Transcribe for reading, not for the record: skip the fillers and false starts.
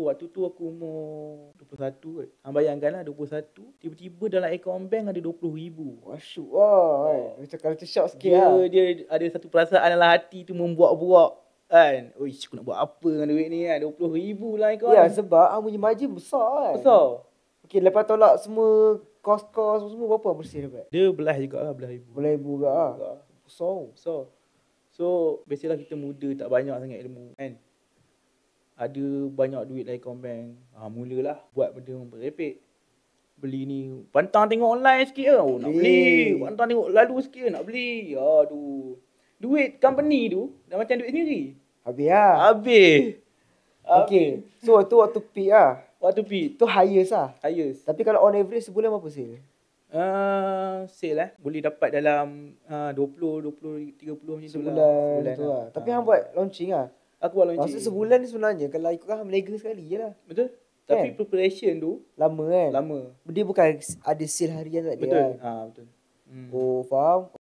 Waktu tu aku umur 21 kot. Bayangkanlah 21, tiba-tiba dalam akaun bank ada 20,000. Masyuk lah kan. Macam culture shock sikit Dia, lah. dia ada satu perasaan dalam hati tu membuak-buak kan. Uish, aku nak buat apa dengan duit ni kan. 20,000 lah akaun. Ya, sebab punya margin besar kan. Besar. Okay, lepas tolak semua kos-kos semua, berapa bersih dapat? Dia belah juga lah, belah ribu. Belah ribu juga lah. Besar. So, biasalah kita muda, tak banyak sangat ilmu kan. Ada banyak duit dalam akaun bank. Mulalah buat benda merepek. Beli ni, pantang tengok online sikit lah. Nak beli. Pantang tengok lalu sikit nak beli. Aduh. Duit company tu dah macam duit sendiri. Habis lah. Habis. Okay. So, tu waktu peak lah. Waktu peak. Tu highest lah. Highest. Tapi kalau on average sebulan berapa sale? Sale boleh dapat dalam 20, 30 macam tu lah. Sebulan tu lah. Tapi hang buat launching lah. Aku buat launching. Maksud sebulan ni sebenarnya kalau ikutkan melega sekali je lah. Betul. Tapi preparation tu lama kan? Lama. Dia bukan ada sale harian tak dia. Betul. Kan? Betul. Oh, faham.